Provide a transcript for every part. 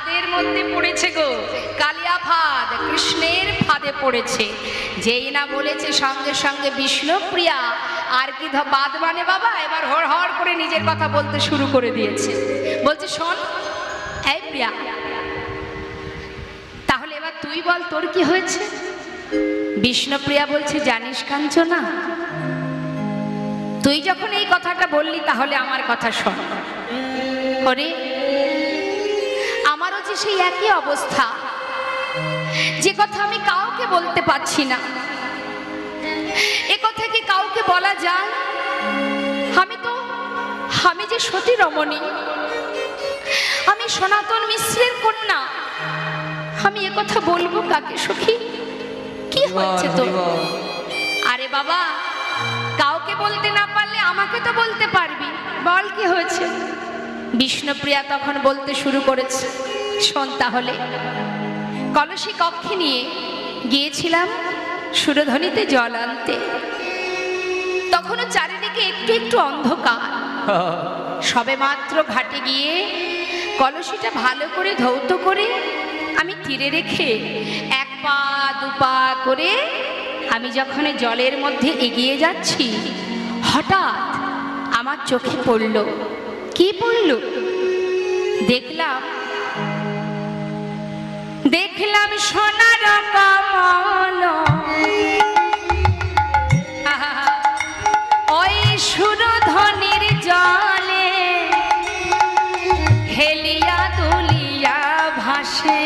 ফাঁদের মধ্যে পড়েছে গো, কালিয়া ফাঁদ, কৃষ্ণের ফাঁদে পড়েছে। যেই না বলেছে সঙ্গে সঙ্গে বিষ্ণুপ্রিয়া আর কি বাদ মানে বাবা, এবার হড় হড় করে নিজের কথা বলতে শুরু করে দিয়েছে। বলছে শোন এই প্রিয়া, তাহলে এবার তুই বল তোর কি হয়েছে। বিষ্ণুপ্রিয়া বলছে জানিস কাঞ্চনা, তুই যখন এই কথাটা বললি তাহলে আমার কথা শোন। হরে, আমারও যে সেই একই অবস্থা, যে কথা আমি কাউকে বলতে পারছি না। এ কথা কি কাউকে বলা যায়? আমি যে সতী রমণী, আমি সনাতন মিশ্রের কন্যা, আমি এ কথা বলবো কাকে সখী? কি হয়েছে তো? আরে বাবা, কাউকে বলতে না পারলে আমাকে তো বলতে পারবি, বল কি হয়েছে। বিষ্ণুপ্রিয়া তখন বলতে শুরু করেছে, শোন তাহলে, কলসী কক্ষে নিয়ে গিয়েছিলাম সুরধনীতে জল আনতে, তখনও চারিদিকে একটু একটু অন্ধকার। সবে মাত্র ঘাটে গিয়ে কলসিটা ভালো করে ধৌত করে আমি তীরে রেখে এক পা দু পা করে আমি যখন জলের মধ্যে এগিয়ে যাচ্ছি, হঠাৎ আমার চোখে পড়ল। কি পড়ল? দেখলাম সোনার কমল, ওই সুরধনীর জলে হেলিয়া দুলিয়া ভাসে।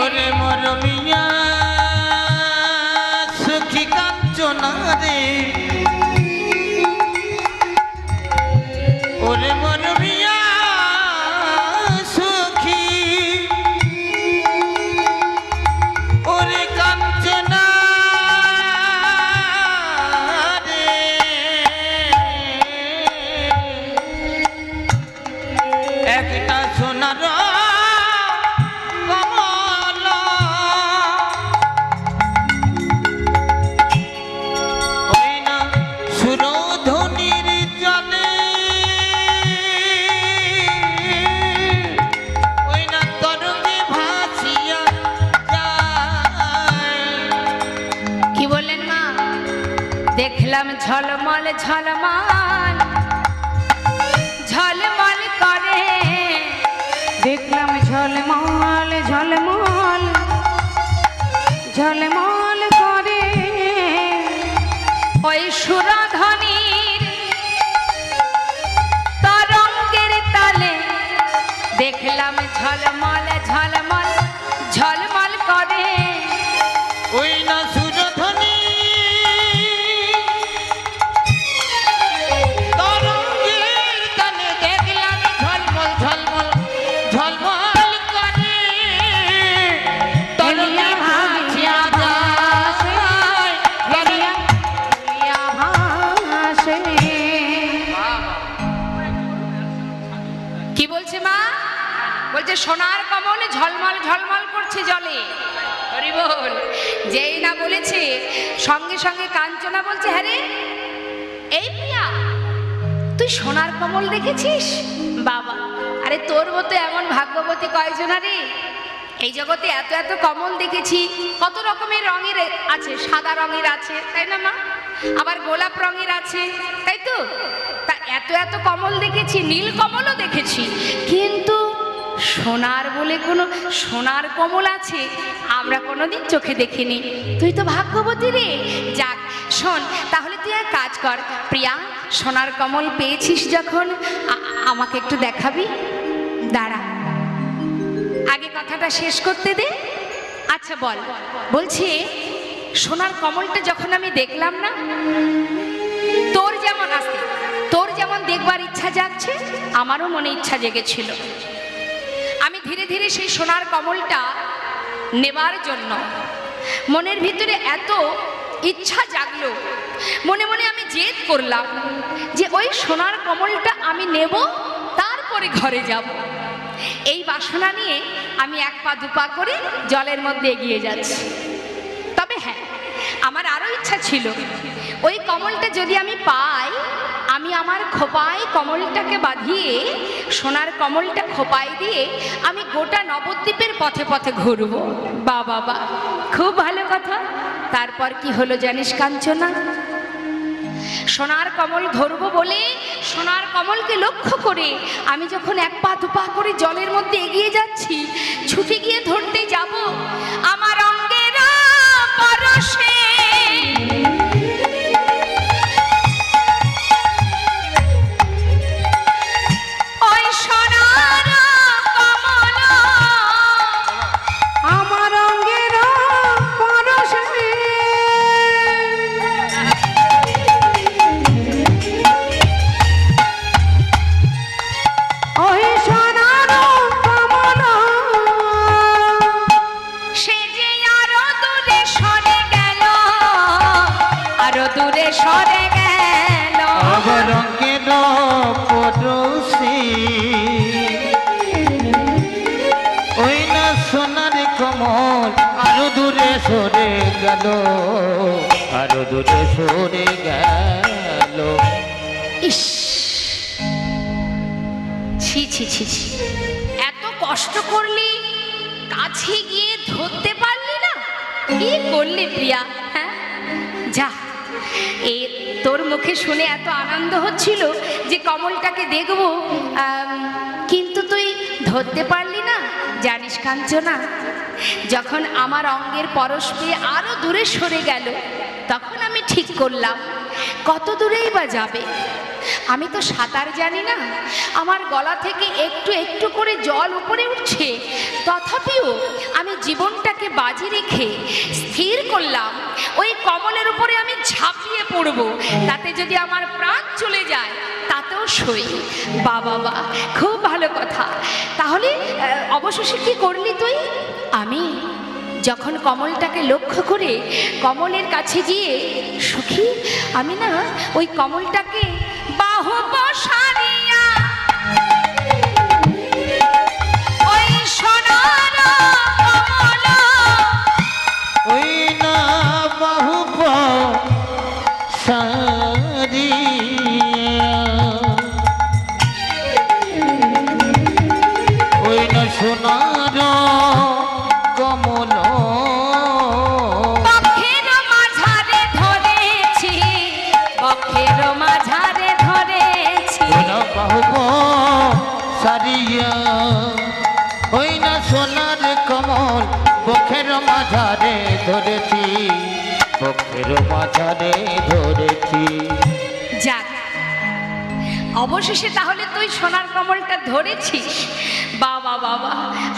ওরে মরমিয়া সুখী কাঞ্চনা রে, ওরে মরমিয়া সুখী, ওরে কাঞ্চনা রে, একটা সোনার দেখলাম ঝলমল ঝলমল ঝলমল করে, দেখলাম ঝলমল ঝলমল ঝলমল করে, ওই সুরধনীর তরঙ্গের তালে দেখলাম ঝলমল ঝলমল ঝলমল করে। ওই না সুরধনী সোনার কমলে ঝলমল ঝলমল করছে জলে। হরি বল। যেই না বলেছে সঙ্গে সঙ্গে কাঞ্চনা বলছে, হ্যাঁ রে এই প্রিয়া, তুই সোনার কমল দেখেছিস? বাবা, আরে তোর মতো এমন ভাগ্যবতী কয়জন রে, এই জগতে এত এত কমল দেখেছি, কত রকমের রঙের আছে, সাদা রঙের আছে তাই না মা, আবার গোলাপ রঙের আছে তাই তো, তা এত এত কমল দেখেছি, নীল কমলও দেখেছি, কিন্তু সোনার বলে কোনো সোনার কমল আছে আমরা কোনোদিন চোখে দেখিনি। তুই তো ভাগ্যবতী রে। যাক শোন, তাহলে তুই এক কাজ কর প্রিয়া, সোনার কমল পেয়েছিস যখন আমাকে একটু দেখাবি। দাঁড়া, আগে কথাটা শেষ করতে দে। আচ্ছা বল। বলছি সোনার কমলটা যখন আমি দেখলাম না, তোর যেমন আছে, তোর যেমন দেখবার ইচ্ছা যাচ্ছে, আমারও মনে ইচ্ছা জেগেছিল। আমি ধীরে ধীরে সেই সোনার কমলটা নেবার জন্য মনের ভিতরে এত ইচ্ছা জাগলো, মনে মনে আমি জেদ করলাম যে ওই সোনার কমলটা আমি নেব, তারপরে ঘরে যাব। এই বাসনা নিয়ে আমি এক পা দু পা করে জলের মধ্যে এগিয়ে যাচ্ছি। তবে হ্যাঁ, আমার আরো ইচ্ছা ছিল ওই কমলটা যদি আমি পাই, আমি আমার খোপায় কমলটাকে বাঁধিয়ে, সোনার কমলটা খোপায় দিয়ে আমি গোটা নবদ্বীপের পথে পথে ঘুরবো। বা বাবা, খুব ভালো কথা। তারপর কি হলো জানিস কাঞ্চনা? সোনার কমল ধরবো বলে সোনার কমলকে লক্ষ্য করে আমি যখন এক পা দুপা করে জলের মধ্যে এগিয়ে যাচ্ছি, ছুটে গিয়ে ধরতে যাব, আমার অঙ্গের পরশে ওই সোনার কমল আমার অঙ্গের পরশে ওই সোনার কমল সে যে আরো দূরে সরে গেল, আরো দূরে সরে গেল। আবার অঙ্কের পরশে ওই না সোনার কমল আরো দূরে সরে গেল, আরো দূরে সরে গেল। ইস, ছি ছি ছি ছি, এত কষ্ট করলি, কাছে গিয়ে ধরতে পারলি না? কি করলি প্রিয়া? হ্যাঁ, যা, এই তোর মুখে শুনে এত আনন্দ হচ্ছিল যে কমলটাকে দেখবো, কিন্তু তুই ধরতে পারলি না। জানিস কাঞ্চনা, যখন আমার অঙ্গের পরশ পেয়ে আরো দূরে সরে গেল, তখন আমি ঠিক করলাম কত দূরেই বা যাবে। আমি তো সাঁতার জানি না, আমার গলা থেকে একটু একটু করে জল উপরে উঠছে, তথাপিও আমি জীবনটাকে বাজি রেখে স্থির করলাম ওই কমলের উপরে আমি ঝাঁপিয়ে পড়ব, তাতে যদি আমার প্রাণ চলে যায় তাতেও সই। বাবা, খুব ভালো কথা। তাহলে অবশেষে কি করলি তুই? আমি যখন কমলটাকে লক্ষ্য করে কমলের কাছে গিয়ে, সখী, আমি না ওই কমলটাকে বাহু বসারিয়া ওই সোনার কমল ওই না বাহু সারিয়া ওই না সোনার কমল বক্ষের মাঝারে ধরেছি, বক্ষের মাঝারে ধরেছি। ওই না বাহু সারিয়া ওই না সোনার কমল বক্ষের মাঝারে ধরেছি, বক্ষের মাঝারে ধরেছি। যাক, অবশেষে তাহলে তুই সোনার কমলটা ধরেছিস। বাবা,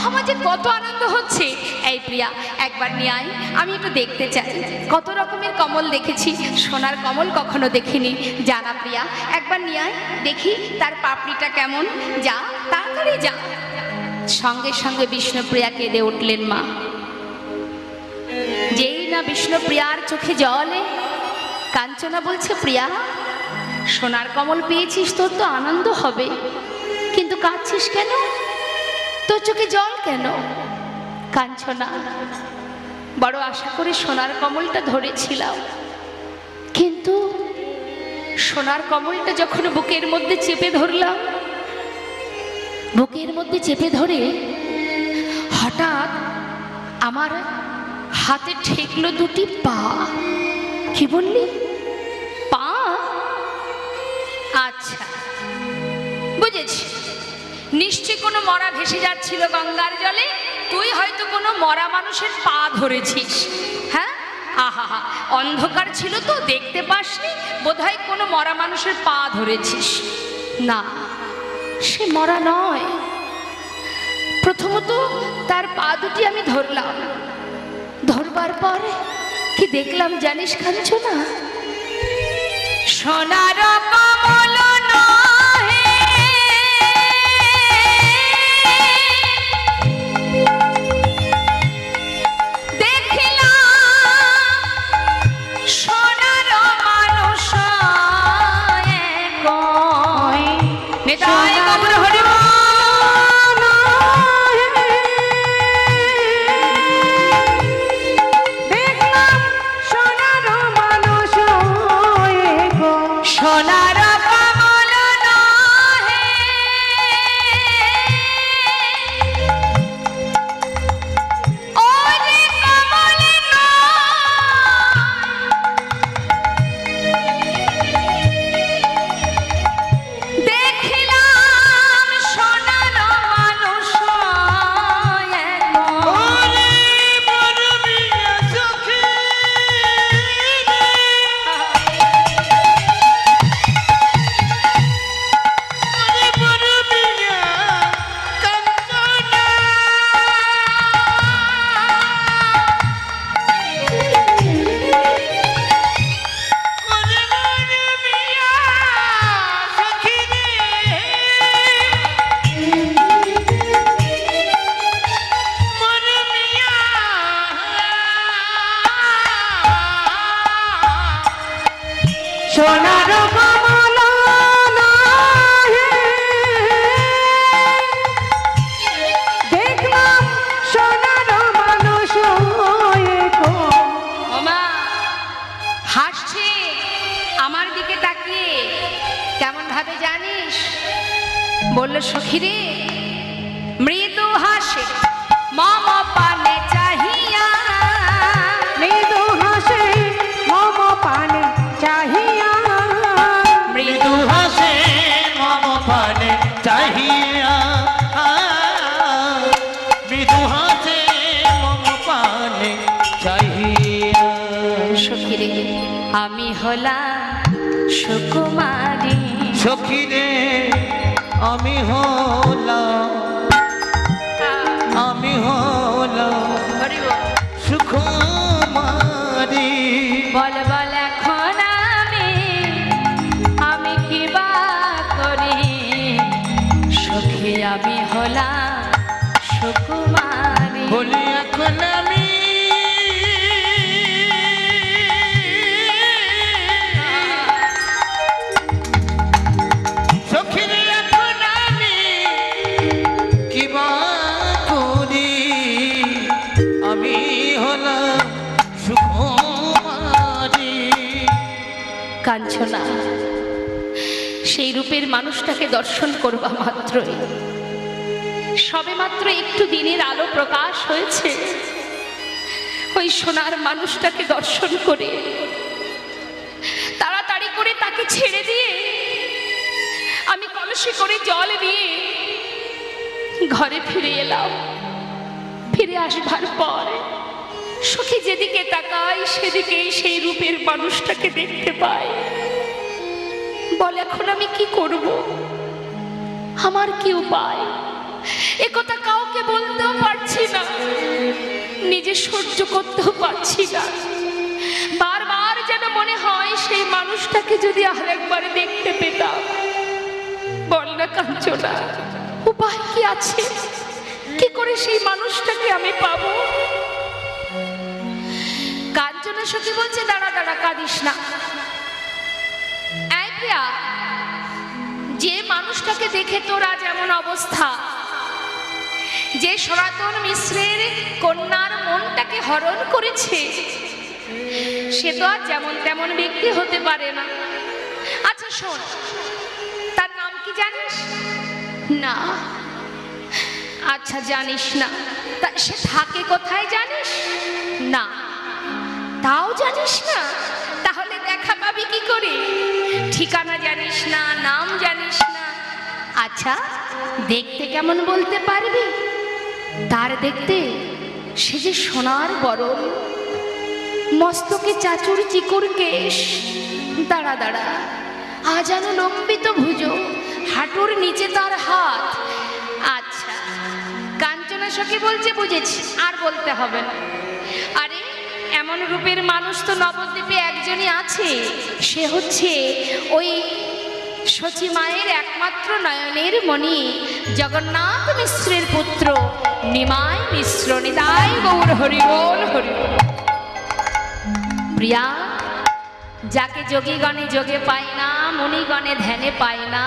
আমার যে কত আনন্দ হচ্ছে। এই প্রিয়া, একবার নিয়ে আয়, আমি একটু দেখতে চাই। কত রকমের কমল দেখেছি, সোনার কমল কখনো দেখিনি। জানা প্রিয়া, একবার নিয়ে আয়, দেখি তার পাপড়িটা কেমন। যা, তাড়াতাড়ি যা। সঙ্গে সঙ্গে বিষ্ণুপ্রিয়া কেঁদে উঠলেন মা। যেই না বিষ্ণুপ্রিয়ার চোখে জলে, কাঞ্চনা বলছে, প্রিয়া, সোনার কমল পেয়েছিস, তোর তো আনন্দ হবে, কিন্তু কাঁদছিস কেন? তোর চোখে জল কেন? কাঞ্চনা, বড় আশা করে সোনার কমলটা ধরেছিলাম, কিন্তু সোনার কমলটা যখন বুকের মধ্যে চেপে ধরলাম, বুকের মধ্যে চেপে ধরে হঠাৎ আমার হাতে ঠেকলো দুটি পা। কি বললি? পা? আচ্ছা, বুঝেছি, নিশ্চয়ই কোনো মরা ভেসে যাচ্ছিল গঙ্গার জলে, তুই হয়তো কোনো মরা মানুষের পা ধরেছিস। হ্যাঁ, আহা, অন্ধকার ছিল তো দেখতে পাসনি, বোধহয় কোনো মরা মানুষের পা ধরেছিস। না, সে মরা নয়। প্রথমত তার পা দুটি আমি ধরলাম, ধরবার পর কি দেখলাম জানিস কাঞ্চনা? সোনার কমল নহে, দেখলাম সোনার মানুষ। নেতাই গৌর হরি দেখলাম সোনার জানিস? বলল সখী রে, মৃদু হাসে মম পানে চাহিয়া, মৃদু হাসে মম পানে চাহিয়া, মৃদু হাসে মম পানে চাহিয়া, মৃদু হাসে মম পানে চাহিয়া। সখী রে, আমি হলাম সুকুমারী, সখী রে আমি হলাম, আমি হলাম হরি বল। সুকুমারী। বল বল এখন আমি কি বা করি, সখী আমি হলাম সুকুমারী। বলি এখন আমি সখী রে, এখন আমি কি বা করি, আমি হলাম সুকুমারী। কাঞ্চনা, সেই রূপের মানুষটাকে দর্শন করবা মাত্রই, সবে মাত্র একটু দিনের আলো প্রকাশ হয়েছে, ওই সোনার মানুষটাকে দর্শন করে তাড়াতাড়ি করে তাকে ছেড়ে দিয়ে আমি কলসি করে জল নিয়ে ঘরে ফিরে এলাম। ফিরে আসবার পর সখী যেদিকে তাকাই সেদিকেই সেই রূপের মানুষটাকে দেখতে পাই। বল এখন আমি কি করব, আমার কি উপায়? একথা কাউকে বলতেও পারছি না, নিজে সহ্য করতেও পারছি না। বারবার যেন মনে হয় সেই মানুষটাকে যদি আর একবার দেখতে পেতাম। বল না কাঞ্চনা, উপায় কি আছে? কি করে সেই মানুষটাকে আমি পাবো? কাঞ্চনা সখী বলছে, দাঁড়া দাঁড়া, কাঁদিস না। এই প্রিয়া, যে মানুষটাকে দেখে তোরা যেমন অবস্থা, যে সনাতন মিশ্রের কন্যার মনটাকে হরণ করেছে, সে তো আর যেমন তেমন ব্যক্তি হতে পারে না। আচ্ছা শোন, তার নাম কি জানিস? না। আচ্ছা জানিস না, তা সে থাকে কোথায় জানিস? না। তাও জানিস না? তাহলে দেখা পাবি কি করে? ঠিকানা জানিস না, নাম জানিস না। আচ্ছা দেখতে কেমন বলতে পারবি? তার দেখতে সে যে সোনার বরণ, মস্তকে চাচুর চিকুর কেশ, দাঁড়া দাঁড়া, আজানো লম্বিত ভুজো, হাঁটুর নিচে তার হাত। আচ্ছা, কাঞ্চনা সখী বলছে, বুঝেছি, আর বলতে হবে না। আরে এমন রূপের মানুষ তো নবদ্বীপে একজনই আছে, সে হচ্ছে ওই শচী মায়ের একমাত্র নয়নের মণি জগন্নাথ মিশ্রের পুত্র নিমাই মিশ্র। নিতাই গৌর হরি বল, হরি বল। প্রিয়া, যাকে যোগীগণে যোগে পায় না, মুনিগণে ধ্যানে পায় না,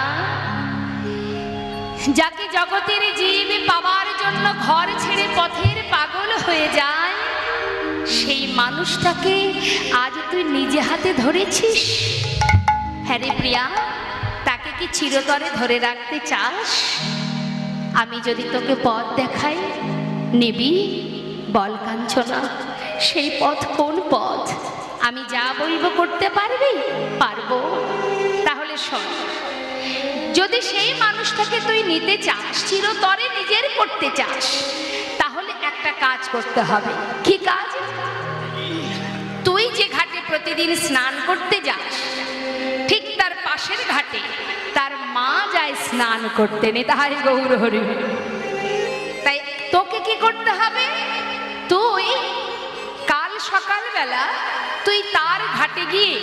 যাকে জগতের জীব পাওয়ার জন্য ঘর ছেড়ে পথের পাগল হয়ে যায়, সেই মানুষটাকে আজ তুই নিজে হাতে ধরেছিস। হ্যাঁ রে প্রিয়া, তাকে কি চিরতরে ধরে রাখতে চাস? আমি যদি তোকে পথ দেখাই, নেবি? বল কাঞ্চনা, সেই পথ কোন পথ? আমি যা বলবো করতে পারবি? পারবো। তাহলে শোন, যদি সেই মানুষটাকে তুই নিতে চাস, চিরতরে নিজের করতে চাস, তাহলে একটা কাজ করতে হবে। কি কাজ? তুই যে ঘাটে প্রতিদিন স্নান করতে যাস, ঠিক তার পাশের ঘাটে তার মা যায় স্নান করতে। নিতাই গৌর হরি। তাই তোকে কি করতে হবে? তুই কাল সকালবেলা তুই তার ঘাটে গিয়ে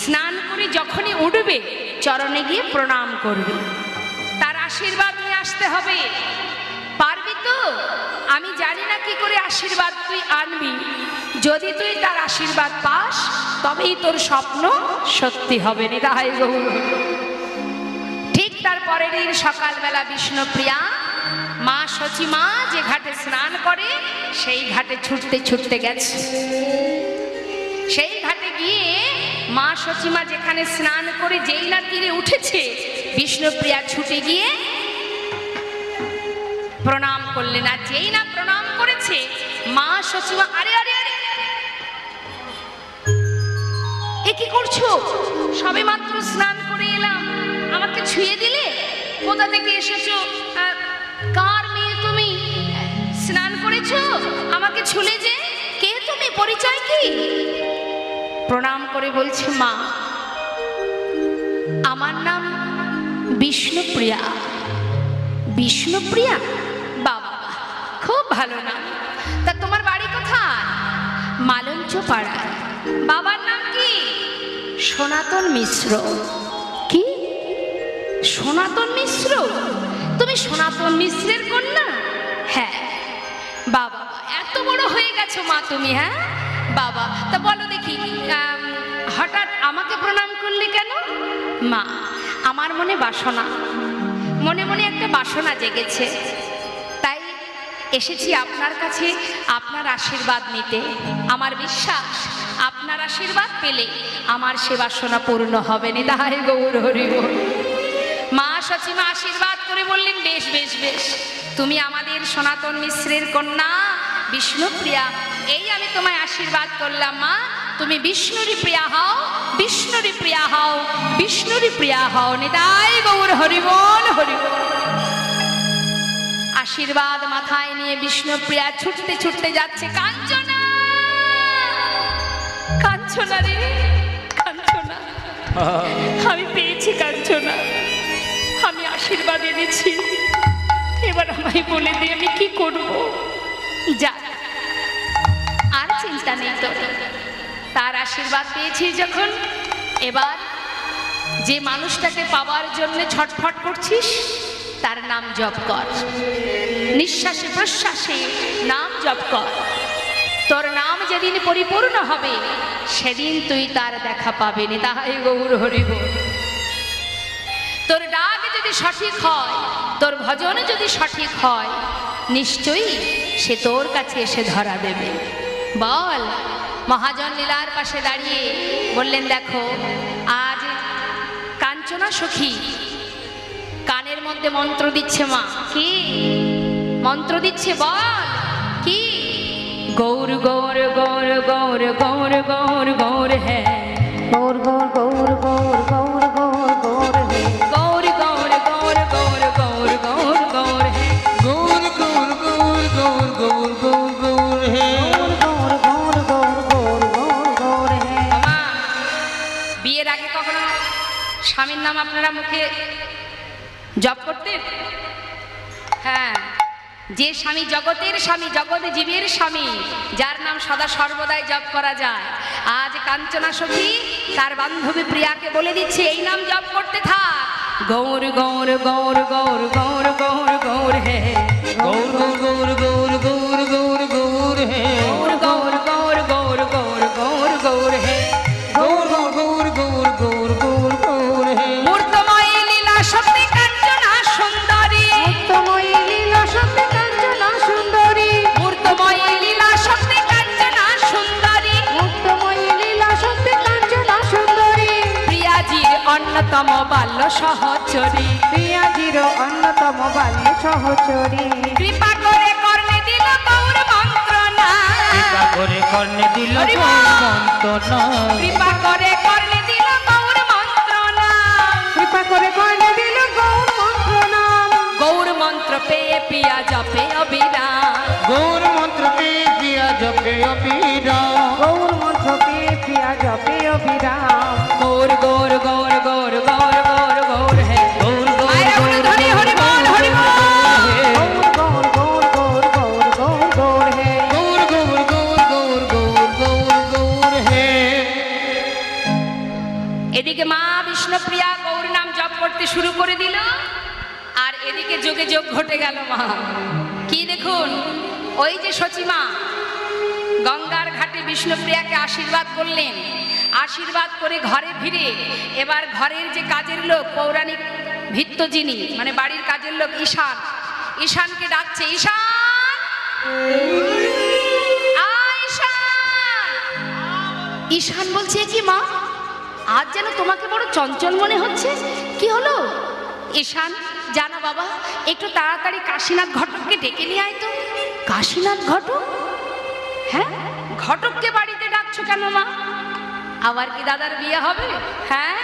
স্নান করে যখনই উঠবে, চরণে গিয়ে প্রণাম করবি, তার আশীর্বাদ নিয়ে আসতে হবে। পারবি তো? আমি জানি না কি করে আশীর্বাদ তুই আনবি। যদি তুই তার আশীর্বাদ পাস, তবেই তোর স্বপ্ন সত্যি হবে। নিতাই গৌর। ঠিক তার পরের দিন সকালবেলা বিষ্ণুপ্রিয়া মা শচী মা যে ঘাটে স্নান করে, সেই ঘাটে ছুটতে ছুটতে গেছে। সেই ঘাটে গিয়ে মা শচী মা যেখানে স্নান করে যেই না তীরে উঠেছে, বিষ্ণুপ্রিয়া ছুটে গিয়ে প্রণাম করলেন। আর যেই না প্রণাম করেছে, মা সচিমা, আরে আরে আরে এ কি করছো? সবে মাত্র স্নান করে এলাম, আমাকে ছুঁয়ে দিলে? কোথা থেকে এসেছো? কার মেয়ে তুমি? স্নান করেছো, আমাকে ছুলে যে? কে তুমি? পরিচয় কি? প্রণাম করে বলছে, মা আমার নাম বিষ্ণুপ্রিয়া। বিষ্ণুপ্রিয়া? বাবা, খুব ভালো নাম। তা তোমার বাড়ি কোথায়? মালঞ্চ পাড়ায়। বাবার নাম কি? সনাতন মিশ্র। কি? সনাতন মিশ্র? তুমি সনাতন মিশ্রের কন্যা? হ্যাঁ। বাবা, এত বড় হয়ে গেছো মা তুমি? হ্যাঁ বাবা, তা বলো দেখি, হঠাৎ আমাকে প্রণাম করলে কেন? মা, আমার মনে বাসনা, মনে মনে একটা বাসনা জেগেছে, তাই এসেছি আপনার কাছে আপনার আশীর্বাদ নিতে। আমার বিশ্বাস আপনার আশীর্বাদ পেলে আমার সে বাসনা পূর্ণ হবে না। তাই গৌর হরি বল। মা সচিমা আশীর্বাদ করে বললেন, বেশ বেশ বেশ, তুমি আমাদের সনাতন মিশ্রের কন্যা বিষ্ণুপ্রিয়া, এই আমি তোমায় আশীর্বাদ করলাম। মা, তুমি বিষ্ণুরই প্রিয়া হও, বিষ্ণুরই প্রিয়া হও, বিষ্ণুরই প্রিয়া হও। নিতাই গৌর হরি বল, হরি বল। আশীর্বাদ মাথায় নিয়ে বিষ্ণুপ্রিয়া ছুটতে ছুটতে যাচ্ছে। কাঞ্চনা, কাঞ্চনা রে কাঞ্চনা, আমি পেয়েছি কাঞ্চনা, আমি আশীর্বাদ এনেছি, এবার আমায় বলে দে আমি কি করব। যা, আর চিন্তা নেই তো, তার আশীর্বাদ পেয়েছি যখন, এবার যে মানুষটাকে পাওয়ার জন্য ছটফট করছিস তার নাম জপ কর, নিঃশ্বাসে প্রশ্বাসে নাম জপ কর। তোর নাম যেদিন পরিপূর্ণ হবে সেদিন তুই তার দেখা পাবি না। তাই গৌর হরি বল। তোর ডাক যদি সঠিক হয়, তোর ভজন যদি সঠিক হয়, নিশ্চয়ই সে তোর কাছে এসে ধরা দেবে। বল। মহাজন লীলার পাশে দাঁড়িয়ে বললেন, দেখো আজ কাঞ্চনা সখী কানের মধ্যে মন্ত্র দিচ্ছে। মা, কি মন্ত্র দিচ্ছে? বল কি? গৌর গৌর গৌর গৌর গৌর গৌর গৌর হ্যাঁ, গৌর গৌর গৌর গৌর গৌর গৌর গৌর হে, গৌর গৌর গৌর গৌর গৌর গৌর গৌর হ্যাঁ, গৌর গৌর গৌর গৌর গৌর গৌর গৌর হে, গৌর গৌর গৌর গৌর গৌর গৌর হে। মা, বিয়ের আগে কখনো স্বামীর নাম আপনারা মুখে জপ করতেন? হ্যাঁ, যে স্বামী জগতের স্বামী, জগতে জীবের স্বামী, যার নাম সদা সর্বদাই জপ করা যায়। আজ কাঞ্চনা সখী তার বান্ধবী প্রিয়াকে বলে দিচ্ছে, এই নাম জপ করতে থাক। গৌর গৌর গৌর গৌর গৌর গৌর গৌর হে, গৌর গৌর গৌর গৌর গৌর গৌর হে, গৌর গৌর গৌর গৌর গৌর গৌর গৌর হে, গৌর গৌর গৌর গৌর গৌর গৌর হে। মূর্তময় লীলা সত্যি কাঞ্চনা সুন্দরী, মুক্তময়ী লীলা সত্যি কাঞ্চনা সুন্দরী, মূর্তময় লীলা সত্যি কাঞ্চনা সুন্দরী, মুক্তময়ী লীলা সত্যি কাঞ্চনা সুন্দরী, প্রিয়াজির অন্যতম বাল্য সহচরী, প্রিয়াজির অন্যতম বাল্য সহচরী, কৃপা করে কর্ণে দিল গৌর মন্ত্রণা, কৃপা করে কর্ণে দিল হরি বল। মন্ত্রণা, কৃপা করে কর্ণে দিল গৌর মন্ত্রণা, কৃপা করে কর্ণে দিল গৌর মন্ত্রণাম, গৌর মন্ত্র পেয়ে পিয়া জপে অবিরাম, গৌর মন্ত্র পেয়ে দিয়া জপে অবিরাম, গৌর মন্ত্র পেয়ে প্রিয়া জপে অবিরাম, গৌর গৌর গৌর গৌর গৌর গৌর গৌর হে, গৌর গৌর আরে গৌর হরি হরি বল, হরি বল। গৌর গৌর গৌর গৌর গৌর গৌর গৌর হে, গৌর গৌর গৌর গৌর গৌর গৌর গৌর হে। এদিকে মা বিষ্ণুপ্রিয়া গৌর নাম জপ করতে শুরু করে দিল, আর এদিকে যোগে যোগ ঘটে গেল। মা কি দেখুন, ওই যে সচিমা গঙ্গার ঘাটে বিষ্ণুপ্রিয়াকে আশীর্বাদ করলেন, আশীর্বাদ করে ঘরে ফিরে এবার ঘরের যে কাজের লোক, পৌরাণিক ভিত্ত যিনি, মানে বাড়ির কাজের লোক ঈশান, ঈশানকে ডাকছে, ঈশান আয় ঈশান। ঈশান বলছে, কি মা, আজ যেন তোমাকে বড় চঞ্চল মনে হচ্ছে, কি হলো? ঈশান জানো বাবা, একটু তাড়াতাড়ি কাশীনাথ ঘটককে ডেকে নিয়ে আয় তো। কাশীনাথ ঘটক? হ্যাঁ, ঘটককে বাড়িতে ডাকছো কেন মা? আবার কি দাদার বিয়ে হবে? হ্যাঁ,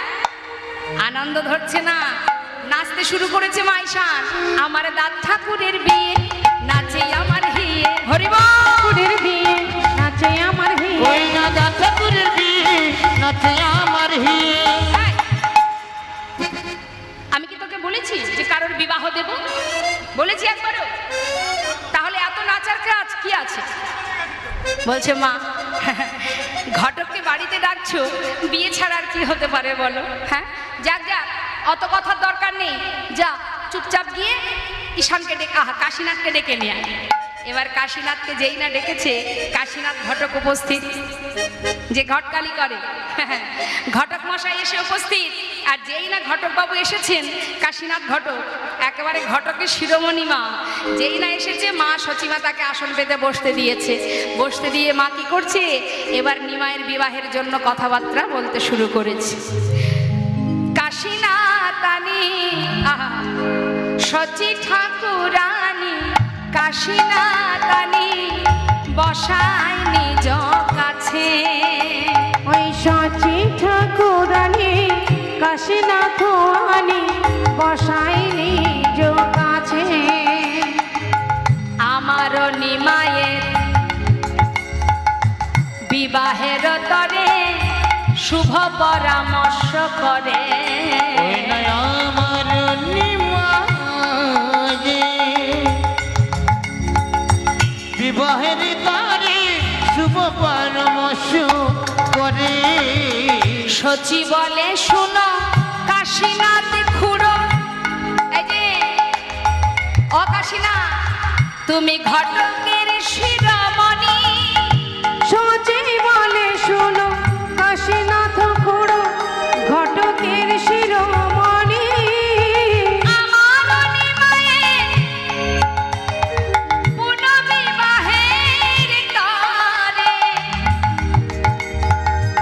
আনন্দ ধরছে না, নাচতে শুরু করেছে মা ঈশান। আমার দাদ ঠাকুরের বিয়ে, নাচে আমার হিয়ে। হরিবল। ঠাকুরের বিয়ে, নাচে আমার হিয়ে। ওই না দাদ ঠাকুরের বিয়ে, নাচে আমার হিয়ে। এই, আমি কি তোকে বলেছি যে কারোর বিবাহ দেব? বলেছি একবারও? তাহলে এত নাচার কাজ কি আছে? বলছে মা, ঘটককে বাড়িতে ডাকছো, বিয়ে ছাড়া আর কি হতে পারে বলো? হ্যাঁ, যাক যাক, অত কথার দরকার নেই, যা চুপচাপ গিয়ে ঈশানকে ডেকে, কাশীনাথকে ডেকে নিয়ে আয়। এবার কাশীনাথকে যেই না ডেকেছে, কাশীনাথ ঘটক উপস্থিত, যে ঘটকালি করে। ঘটক মশাই এসে উপস্থিত, আর যেই না ঘটক বাবু এসেছেন, কাশীনাথ ঘটক একেবারে ঘটকের শিরোমণি মা, যেই না এসেছে মা সচিমা তাকে আসন পেতে বসতে দিয়েছে। বসতে দিয়ে মা কি করছে, এবার নিমাইয়ের বিবাহের জন্য কথাবার্তা বলতে শুরু করেছে। কাশীনাথ আনি, আহা, সচি ঠাকুরানী, কাশীনাথ আনি বসাই নিজ কাছে। ওই সচি ঠাকুরানী, কাশীনাথ আনি বসাই নিজ কাছে। আমার নিমায়ের বিবাহের তরে শুভ পরামর্শ করে। ওই না আমার নিমায়ে বিবাহের তারে শুভ পরামর্শ করে। সচি বলে শুনো কাশীনাথ খুড়ো, এই যে ও কাশীনাথ, তুমি ঘটকের শিরোমণি। সচি বলে শুনো কাশীনাথ খুড়ো, ঘটকের শিরোমণি। আমার নিমায়ের পুনর্বিবাহের তরে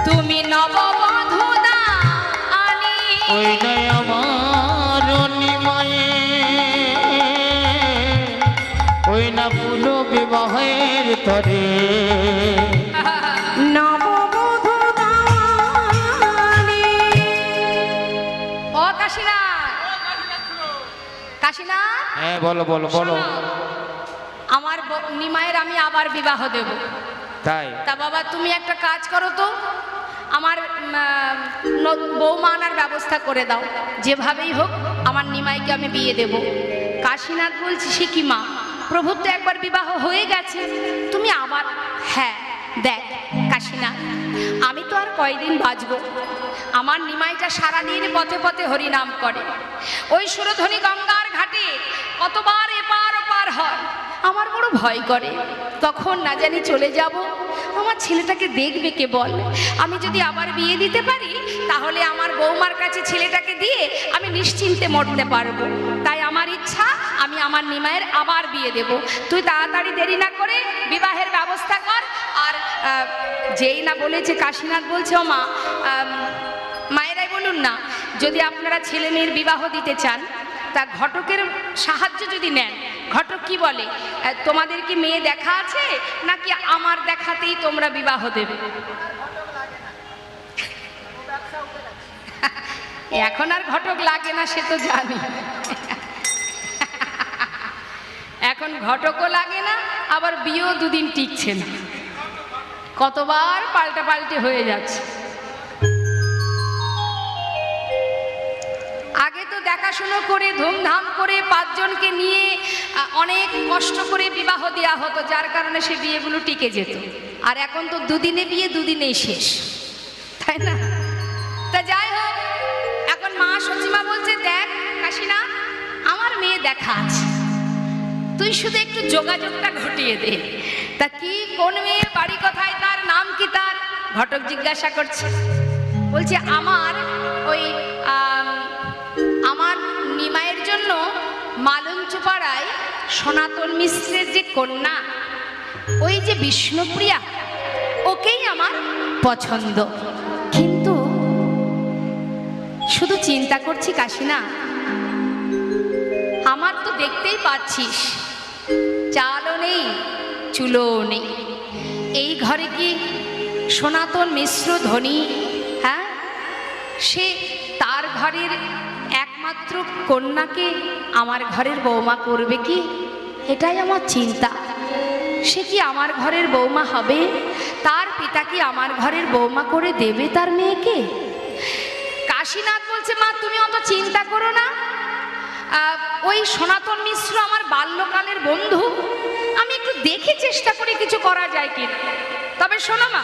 তুমি নববধূ দানি। ওই না আমার নিমায়ে, ওই না পুনঃ বিবাহের তরে নববধূ দানি। ও কাশীনাথ, কাশীনাথ, হ্যাঁ বলো বলো বলো। শোনো, আমার নিমায়ের আমি আবার বিবাহ দেব। তাই তা বাবা তুমি একটা কাজ করো তো, আমার বৌমা আনার ব্যবস্থা করে দাও, যেভাবেই হোক আমার নিমাইকে আমি বিয়ে দেব। কাশীনাথ বলছি, সে কি মা, প্রভুর তো একবার বিবাহ হয়ে গেছে, তুমি আবার? হ্যাঁ দেখ কাশীনাথ, আমি তো আর কয়দিন বাঁচবো। আমার নিমাইটা সারাদিন পথে পথে হরিনাম করে, ওই সুরধ্বনি গঙ্গার ঘাটে কতবার এপার ওপার হয়, আমার বড় ভয় করে। তখন না জানি চলে যাব, আমার ছেলেটাকে দেখবে কে বল? আমি যদি আবার বিয়ে দিতে পারি, তাহলে আমার বৌমার কাছে ছেলেটাকে দিয়ে আমি নিশ্চিন্তে মরতে পারবো। তাই আমার ইচ্ছা, আমি আমার নিমায়ের আবার বিয়ে দেব। তুই তাড়াতাড়ি দেরি না করে বিবাহের ব্যবস্থা কর। আর যেই না বলেছে, কাশীনাথ বলছে, ও মা, মায়েরাই বলুন না, যদি আপনারা ছেলে মেয়ের বিবাহ দিতে চান, তা ঘটকের সাহায্য যদি নেন। ঘটক কি বলে, তোমাদের কি মেয়ে দেখা আছে, নাকি আমার দেখাতেই তোমরা বিবাহ দেবে? এখন আর ঘটক লাগে না, সে তো জানি। এখন ঘটকও লাগে না, আবার বিয়েও দুদিন টিকছে না, কতবার পাল্টা পাল্টে হয়ে যাচ্ছে। আগে তো দেখাশুনো করে ধুমধাম করে 5 জনকে নিয়ে অনেক কষ্ট করে বিবাহ দেওয়া হতো, যার কারণে সে বিয়েগুলো টিকে যেত। আর এখন তো দুদিনে বিয়ে, দুদিনেই শেষ, তাই না? তা যাই হোক, এখন মা সচিমা বলছে, দেখ কাশীনাথ, আমার মেয়ে দেখা আছে, তুই শুধু একটু যোগাযোগটা ঘটিয়ে দে। তা কি, কোন মেয়ে, বাড়ি কোথায়, তার নাম কি তার? ঘটক জিজ্ঞাসা করছে। বলছে, আমার ওই আমার নিমাইয়ের জন্য মালঞ্চপাড়ায় সনাতন মিশ্রের যে কন্যা, ওই যে বিষ্ণুপ্রিয়া, ওকেই আমার পছন্দ। কিন্তু শুধু চিন্তা করছি কাশীনাথ, আমার তো দেখতেই পাচ্ছিস চালও নেই চুলোও নেই, এই ঘরে কি সনাতন মিশ্র ধনী, হ্যাঁ সে তার ঘরের একমাত্র কন্যাকে আমার ঘরের বৌমা করবে কি? এটাই আমার চিন্তা। সে কি আমার ঘরের বৌমা হবে? তার পিতা কি আমার ঘরের বৌমা করে দেবে তার মেয়েকে? কাশীনাথ বলছে, মা তুমি অত চিন্তা করো না, ওই সনাতন মিশ্র আমার বাল্যকালের বন্ধু, আমি একটু দেখে চেষ্টা করি কিছু করা যায় কিনা। তবে শোনো মা,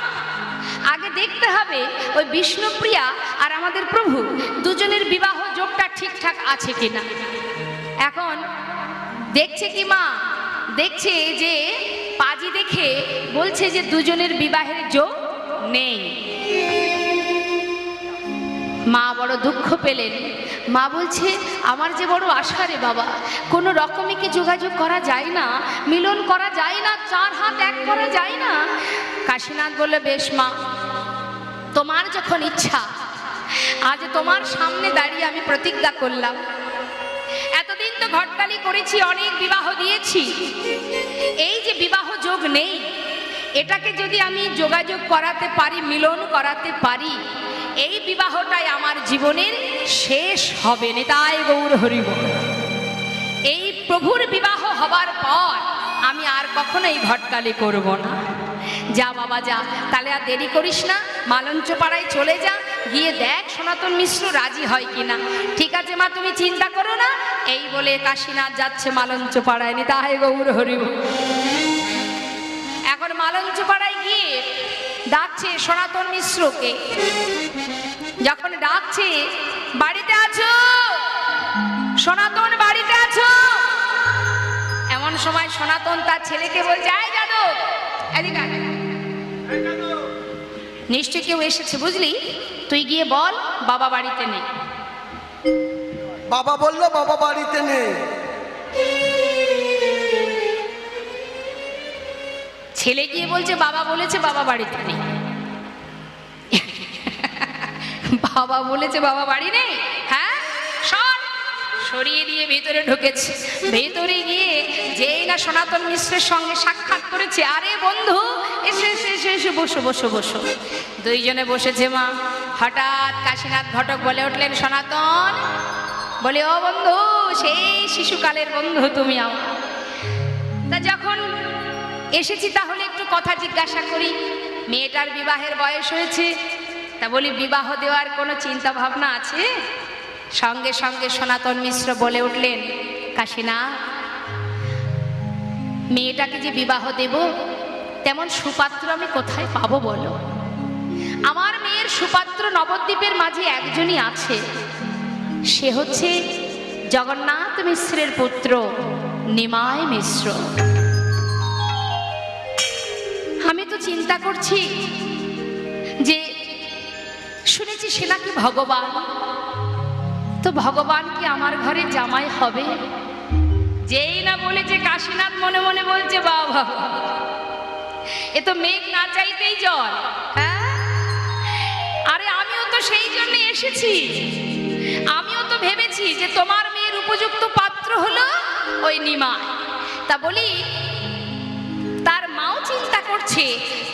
আগে দেখতে হবে ওই বিষ্ণুপ্রিয়া আর আমাদের প্রভু দুজনের বিবাহ যোগটা ঠিকঠাক আছে কিনা। এখন দেখছে কি মা, দেখছে যে পাজি দেখে বলছে যে দুজনের বিবাহের যোগ নেই। মা বড় দুঃখ পেলেন। মা বলছে, আমার যে বড় আশা রে বাবা, কোনো রকমই কি যোগাযোগ করা যায় না, মিলন করা যায় না, চার হাত এক করা যায় না? কাশীনাথ বললে, বেশ মা, তোমার যখন ইচ্ছা, আজ তোমার সামনে দাঁড়িয়ে আমি প্রতিজ্ঞা করলাম। এতদিন তো ঘটকালি করেছি, অনেক বিবাহ দিয়েছি, এই যে বিবাহ যোগ নেই, এটাকে যদি আমি যোগাযোগ করাতে পারি, মিলন করাতে পারি, এই বিবাহটাই আমার জীবনের শেষ হবে। নিতাই গৌর হরি বল। এই প্রভুর বিবাহ হবার পর আমি আর কখনো এই ঘটকালি করব না। যা বাবা যা, তাহলে আর দেরি করিস না, মালঞ্চ পাড়ায় চলে যা, গিয়ে দেখ সনাতন মিশ্র রাজি হয় কিনা। ঠিক আছে মা, তুমি চিন্তা করো না। এই বলে কাশীনাথ যাচ্ছে মালঞ্চ পাড়ায়। নিতাই গৌর হরি বল। এখন মালঞ্চ পাড়ায় গিয়ে ডাকছে সনাতন মিশ্রকে। যখন ডাকছে, বাড়িতে আছো সনাতন, বাড়িতে আছো, এমন সময় সনাতন তার ছেলেকে বলছে, আয় যাদব, এদিকে আয়। নিশ্চয় কেউ এসেছে বুঝলি, তুই গিয়ে বল বাবা বাড়িতে নেই। বাবা বললো বাবা বাড়িতে নেই। ছেলে গিয়ে বলছে, বাবা বলেছে বাবা বাড়িতে নেই। বাবা বলেছে বাবা বাড়ি নেই, হ্যাঁ সর, সরিয়ে দিয়ে ভেতরে ঢুকেছে। ভেতরে গিয়ে যেই না সনাতন মিশ্রের সঙ্গে সাক্ষাৎ করেছে, আরে বন্ধু এসে এসে এসে এসে বসো বসো বসো। দুইজনে বসেছে মা। হঠাৎ কাশীনাথ ঘটক বলে উঠলেন, সনাতন, বলে ও বন্ধু, সেই শিশুকালের বন্ধু তুমি আমার। তা যখন এসেছি তাহলে একটু কথা জিজ্ঞাসা করি। মেয়েটার বিবাহের বয়স হয়েছে, তা বলি বিবাহ দেওয়ার কোনো চিন্তা ভাবনা আছে? সঙ্গে সঙ্গে সনাতন মিশ্র বলে উঠলেন, কাশীনাথ, মেয়েটাকে যে বিবাহ দেব, তেমন সুপাত্র আমি কোথায় পাবো বলো? আমার মেয়ের সুপাত্র নবদ্বীপের মাঝে একজনই আছে, সে হচ্ছে জগন্নাথ মিশ্রের পুত্র নিমাই মিশ্র। আমি তো চিন্তা করছি যে শুনেছি সে নাকি ভগবান, তো ভগবান কি আমার ঘরে জামাই হবে? যেই না বলেছে কাশীনাথ মনে মনে বলছে, বাবা এ তো মেঘ না চাইতেই জল। হ্যাঁ, আরে আমিও তো সেই জন্য এসেছি, আমিও তো ভেবেছি যে তোমার মেয়ের উপযুক্ত পাত্র হলো ওই নিমাই। তা বলি, তার মাও চিন্তা করছে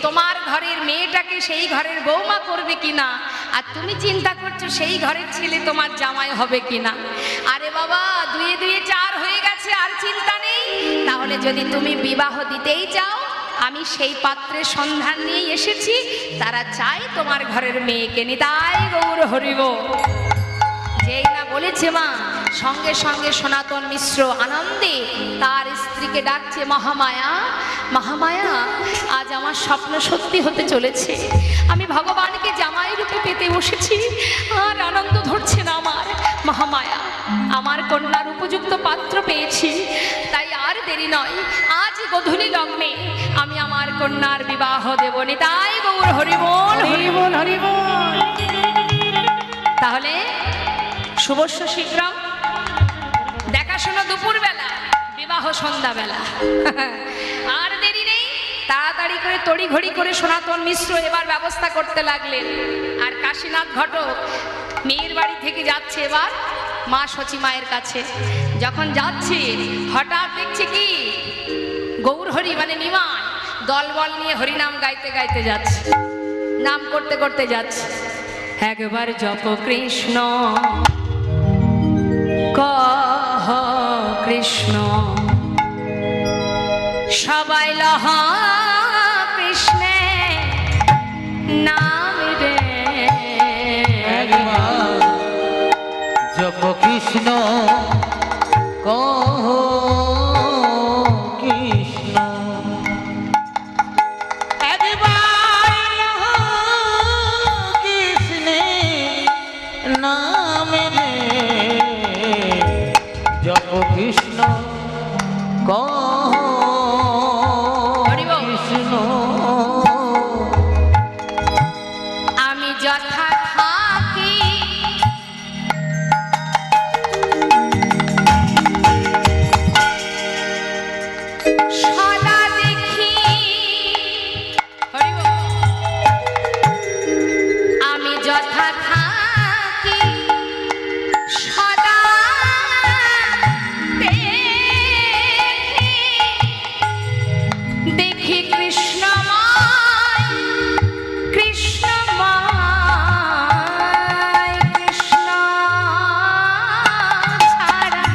তোমার ঘরের মেয়েটাকে সেই ঘরের বৌমা করবে কিনা, আর তুমি চিন্তা করছো সেই ঘরের ছেলে তোমার জামাই হবে কিনা। আরে বাবা, দুয়ে দুয়ে চার হয়ে গেছে, আর চিন্তা নেই। তাহলে যদি তুমি বিবাহ দিতেই চাও, আমি সেই পাত্রের সন্ধান নিয়ে এসেছি, তারা চায় তোমার ঘরের মেয়েকে। নিতাই গৌর হরি বল। যেই না বলেছে মা, সঙ্গে সঙ্গে সনাতন মিশ্র আনন্দে তার স্ত্রীকে ডাকছে, মহামায়া, মহামায়া, আজ আমার স্বপ্ন সত্যি হতে চলেছে। আমি ভগবানকে জামাই রূপে পেতে বসেছি, আর আনন্দ ধরছে না আমার। মহামায়া, আমার কন্যার উপযুক্ত পাত্র পেয়েছি, তাই আর দেরি নয়, আজ গোধূলি লগ্নে আমি আমার কন্যার বিবাহ দেব। নিতাই গৌর হরি বল, হরি বল, হরি বল। তাহলে শুভস্য শীঘ্রম, দেখাশোনা দুপুরবেলা, বিবাহ সন্ধ্যাবেলা। আর দেরি নেই, তাড়াতাড়ি করে তড়িঘড়ি করে সনাতন মিশ্র এবার ব্যবস্থা করতে লাগলেন। আর কাশীনাথ ঘটক মেয়ের বাড়ি থেকে যাচ্ছে এবার মা সচী মায়ের কাছে। যখন যাচ্ছি হঠাৎ দেখছি কি গৌর হরি মানে নিমাই দলবল নিয়ে হরিনাম গাইতে গাইতে যাচ্ছে, নাম করতে করতে যাচ্ছে। একবার জপ কৃষ্ণ কহ কৃষ্ণ, সবাই লহ কৃষ্ণে নাম রে। একবার জপ কৃষ্ণ কহ কৃষ্ণ, একবার লহ কৃষ্ণে নাম রে। জপ কৃষ্ণ কহ হরি বল। কৃষ্ণ, আমি যথা থাকি সদা দেখি, হরি বল। আমি যথা থাকি সদা দেখি কৃষ্ণময় কৃষ্ণময় কৃষ্ণ ছাড়া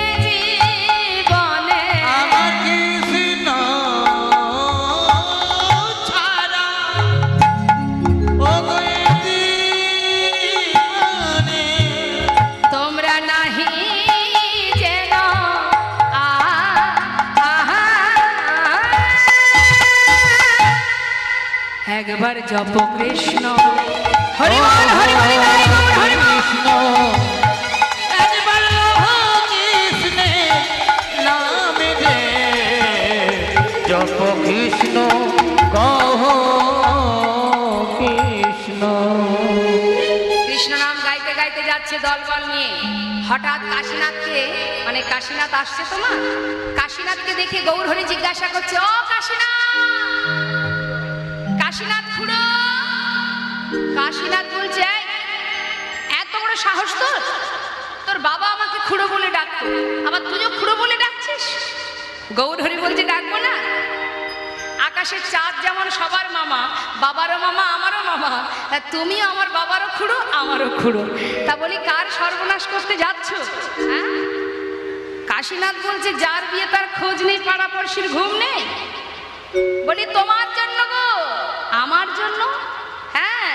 এ জীবনে আমার কৃষ্ণ ছাড়া ও গো এ জীবনে তোমরা নাহি যেন একবার জপ কৃষ্ণ, হরি বল হরি বল হরি বল হরি বল। কৃষ্ণ, একবার লহ কৃষ্ণে নাম রে। জপ কৃষ্ণ কহ কৃষ্ণ। কৃষ্ণ নাম গাইতে গাইতে যাচ্ছে দলবল নিয়ে। হঠাৎ কাশীনাথকে মানে কাশীনাথ আসছে তো মা, কাশীনাথকে দেখে গৌরহরি জিজ্ঞাসা করছে, ও কাশীনাথ, কাশীনাথ খুড়ো। কাশীনাথ বলছে, "এই, এত বড় সাহস তোর, তোর বাবা আমাকে খুড়ো বলে ডাকতো, আবার তুইও খুড়ো বলে ডাকছিস?" গৌরহরি বলছে, ডাকবো না? আকাশের চাঁদ যেমন সবার মামা, বাবারও মামা আমারও মামা, তা তুমিও আমার বাবারও খুড়ো আমারও খুড়ো। তা বলি কার সর্বনাশ করতে যাচ্ছ? হ্যাঁ? কাশীনাথ বলছে, যার বিয়ে তার খোঁজ নেই, পাড়াপড়শির ঘুম নেই। বলি তোমার জন্য গো, আমার জন্য? হ্যাঁ,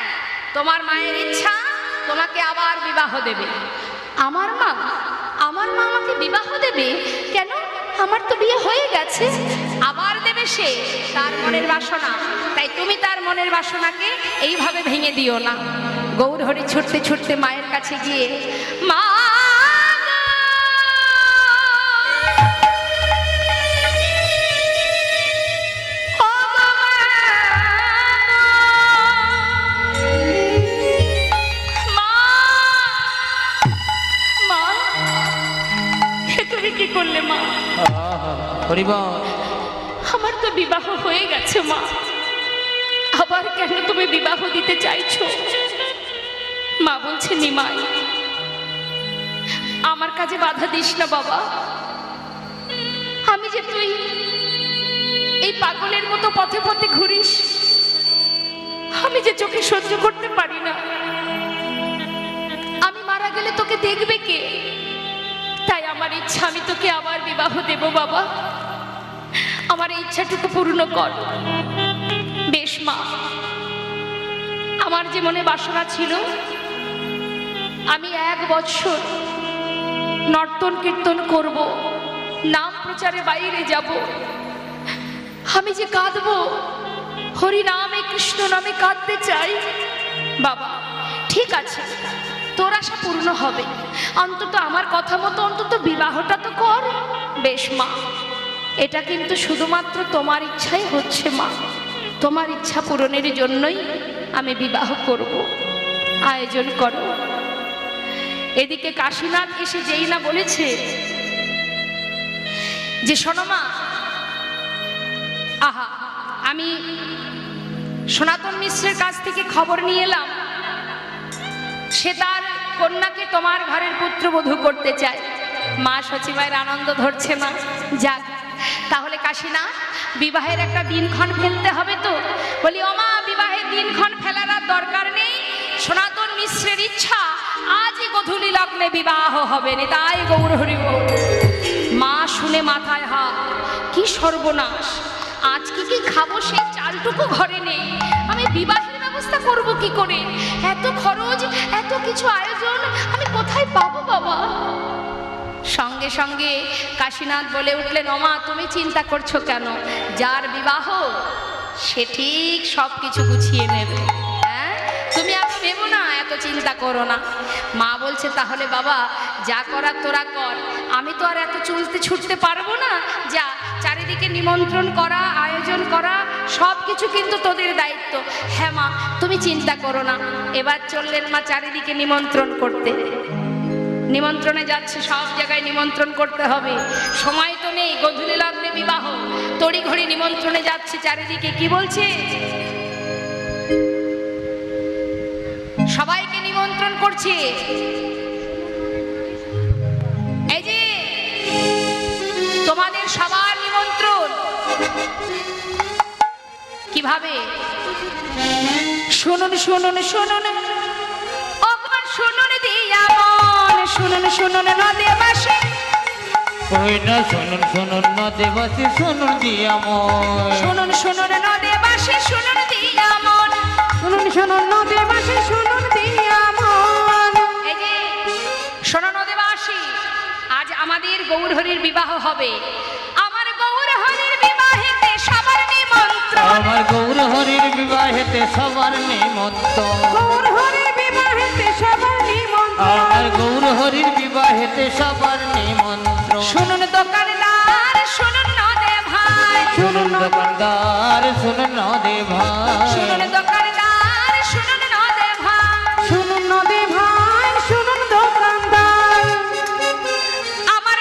তোমার মায়ের ইচ্ছা তোমাকে আবার বিবাহ দেবে। আমার মা? আমার মা আমাকে বিবাহ দেবে কেন? আমার তো বিয়ে হয়ে গেছে। আবার দেবে সে, তার মনের বাসনা। তাই তুমি তার মনের বাসনাকে এইভাবে ভেঙে দিও না। গৌরহরি ছুটতে ছুটতে মায়ের কাছে গিয়ে, মা কি করলে মা? হরি বল। আমার তো বিবাহ হয়ে গেছে মা, আবার কেন তুমি বিবাহ দিতে চাইছো? মা বলছে, নিমাই আমার কাজে বাধা দিস না বাবা। আমি যে তুই এই পাগলের মতো পথে পথে ঘুরিস, আমি যে চোখে সহ্য করতে পারি না। আমি মারা গেলে তোকে দেখবে কে? তাই আমার ইচ্ছা আমি তোকে আবার বিবাহ দেব বাবা। আমার এই ইচ্ছাটুকু পূর্ণ কর। বেশ মা, আমার যে মনে বাসনা ছিল আমি 1 বছর নর্তন কীর্তন করব, নাম প্রচারে বাইরে যাব। আমি যে কাঁদবো, হরি নামে কৃষ্ণ নামে কাঁদতে চাই বাবা। ঠিক আছে, তোর আশা পূর্ণ হবে, অন্তত আমার কথা মতো অন্তত বিবাহটা তো কর। বেশ মা, এটা কিন্তু শুধুমাত্র তোমার ইচ্ছাই হচ্ছে মা। তোমার ইচ্ছা পূরণের জন্যই আমি বিবাহ করব, আয়োজন করো। এদিকে কাশীনাথ এসে যেই না বলেছে যে শোনো মা, আহা, আমি সনাতন মিশ্রের কাছ থেকে খবর নিয়ে এলাম, সে তার কন্যাকে তোমার ঘরের পুত্রবধূ করতে চায়। মা সচিবায়ের আনন্দ ধরছে না। যাক, তাহলে কাশিনা বিবাহের একটা দিনক্ষণ ফেলতে হবে তো। বলি ও মা, বিবাহের দিনক্ষণ ফেলার আর দরকার নেই। সনাতন মিশ্রের ইচ্ছা আজই গধূলি লগ্নে বিবাহ হবে না, তাই গৌর হরি বল। মা শুনে মাথায় হাত, কি সর্বনাশ, আজকে কি খাবো সেই চালটুকু ঘরে নেই, আমি বিবাহের ব্যবস্থা করব কি করে? এত খরচ, এত কিছু আয়োজন আমি কোথায় পাবো বাবা? সঙ্গে সঙ্গে কাশীনাথ বলে উঠলেন, ওমা তুমি চিন্তা করছো কেন? যার বিবাহ সে ঠিক সব কিছু গুছিয়ে নেবে। হ্যাঁ, তুমি এত ভেবো না, এত চিন্তা করো না। মা বলছে, তাহলে বাবা যা করার তোরা কর, আমি তো আর এত চলতে ছুটতে পারবো না। যা, চারিদিকে নিমন্ত্রণ করা, আয়োজন করা সব কিছু কিন্তু তোদের দায়িত্ব। হ্যাঁ মা, তুমি চিন্তা করো না। এবার চললেন মা চারিদিকে নিমন্ত্রণ করতে। নিমন্ত্রণে যাচ্ছে, সব জায়গায় নিমন্ত্রণ করতে হবে, সময় তো নেই, গধূলি লগ্নে বিবাহ। তড়িঘড়ি নিমন্ত্রণে যাচ্ছে চারিদিকে। কি বলছে? সবাইকে নিমন্ত্রণ করছে। এই যে তোমাদের সবার নিমন্ত্রণ। কিভাবে? শুনুন শুনুন শুনুন, অকমান শুনুন দিয়া মন, শুনুন শুনুন নদেবাসী, ওই না শুনুন শুনুন নদেবাসী, শুনুন দিয়া মন, শুনুন শুনুন নদেবাসী, শুনুন দিয়া মন, শুনুন শুনুন নদেবাসী, শুনুন দিয়া মন। এই যে শোনো নদেবাসী, আজ আমাদের গৌরহরির বিবাহ হবে। আমার গৌরহরির বিবাহেতে সবার নিমন্ত্রণ, আমার গৌর হরির বিবাহেতে সবার নিমন্ত্রণ, গৌর হরির বিবাহেতে সবার নিমন্ত্রণ। আমার গৌর হরির বিবাহেতে সবার নিমন্ত্রণ। শুনুন দোকানদার, শুনুন নদে ভাই, শুনুন দোকানদার, শুনুন নদে ভাই, শুনুন দোকানদার, শুনুন নদে ভাই, শুনুন নদে ভাই, শুনুন দোকানদার। আমার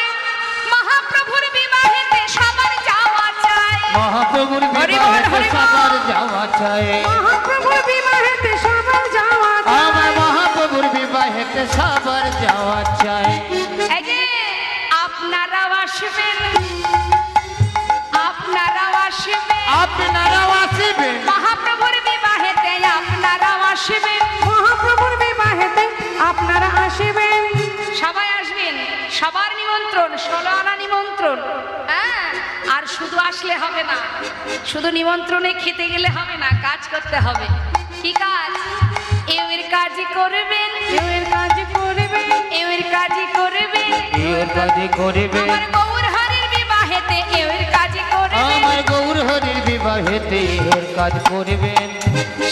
মহাপ্রভুর বিবাহেতে সবার যাওয়া চাই, মহাপ্রভুর হরি বল, বিবাহেতে হরি বল। সবার যাওয়া চাই, মহাপ্রভুর বিবাহেতে সবার যাওয়া আমার মহাপ্রভুর বিবাহেতে সবার যাওয়া চাই। এই যে আপনারাও আসবেন, আপনারাও আসবেন, আপনারাও আসবেন, মহাপ্রভুর বিবাহেতে আপনারাও আসবেন, মহাপ্রভুর বিবাহেতে আপনারা আসিবেন। সবাই আসবেন, সবার নিমন্ত্রণ, 16 আনা নিমন্ত্রণ। হ্যাঁ, আর শুধু আসলে হবে না, শুধু নিমন্ত্রণে খেতে গেলে হবে না, কাজ করতে হবে। কি কাজ? এর কাজ করবেন, এর কাজ করবেন, এর কাজ করবেন, এর কাজে করিবেন, আমার গৌর হরির বিবাহেতে এর কাজ করবেন। আমার গৌর হরির বিবাহেতে এর কাজ করিবেন।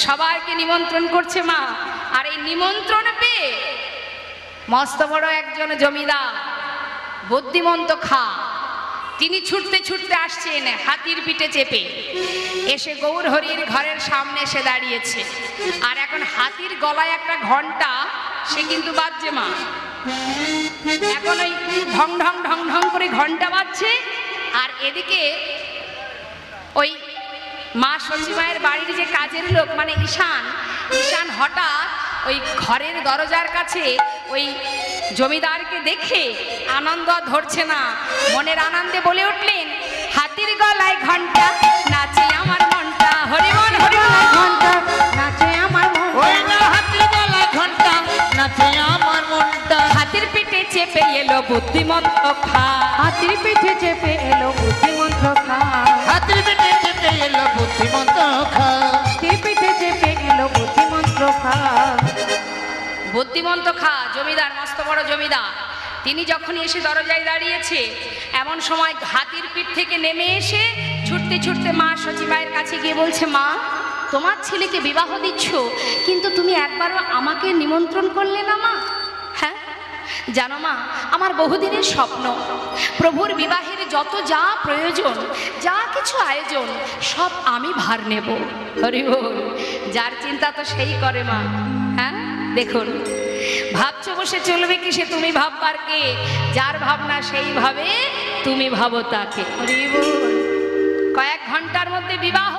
সবাইকে নিমন্ত্রণ করছে মা। আর এই নিমন্ত্রণ পেয়ে মস্ত বড় একজন জমিদার, বুদ্ধিমন্ত খা, তিনি ছুটতে ছুটতে আসছেন হাতির পিঠে চেপে, এসে গৌর হরির ঘরের সামনে এসে দাঁড়িয়েছে। আর এখন হাতির গলায় একটা ঘন্টা, সে কিন্তু বাজছে মা। এখন ওই ঢং ঢং ঢং ঢং করে ঘন্টা বাজছে। আর এদিকে ওই মা সচিমায়ের বাড়ির যে কাজের লোক মানে ঈশান, ঈশান হঠাৎ ওই ঘরের দরজার কাছে ওই জমিদারকে দেখে আনন্দ আর ধরছে না, মনের আনন্দে বলে উঠলেন, হাতির গলায় ঘন্টা, নাচে আমার মনটা, হরিবল হরিবল। ঘন্টা নাচে আমার মন। ওই না হাতির গলায় ঘন্টা, নাচে আমার মনটা। হাতির পিঠে চেপে এলো বুদ্ধিমন্ত খা, হাতির পিঠে চেপে এলো বুদ্ধিমন্ত খা, হাতির পিঠে চেপে এলো বুদ্ধিমন্ত খা, হাতির পিঠে চেপে এলো বুদ্ধিমন্ত খা। বুদ্ধিমন্ত খা জমিদার, মস্ত বড় জমিদার, তিনি যখন এসে দরজায় দাঁড়িয়েছে, এমন সময় হাতির পিঠ থেকে নেমে এসে ছুটতে ছুটতে মা সচিবায়ের কাছে গিয়ে বলছে, মা তোমার ছেলেকে বিবাহ দিচ্ছ, কিন্তু তুমি একবারও আমাকে নিমন্ত্রণ করলে না মা। হ্যাঁ জানো মা, আমার বহুদিনের স্বপ্ন, প্রভুর বিবাহের যত যা প্রয়োজন, যা কিছু আয়োজন, সব আমি ভার নেব। হরি বল। যার চিন্তা তো সেই করে মা। হ্যাঁ দেখুন, ভাবছো বসে চলবে কি, সে তুমি ভাববার কে? যার ভাবনা সেইভাবে তুমি ভাবো তাকে। হরি বল। কয়েক ঘন্টার মধ্যে বিবাহ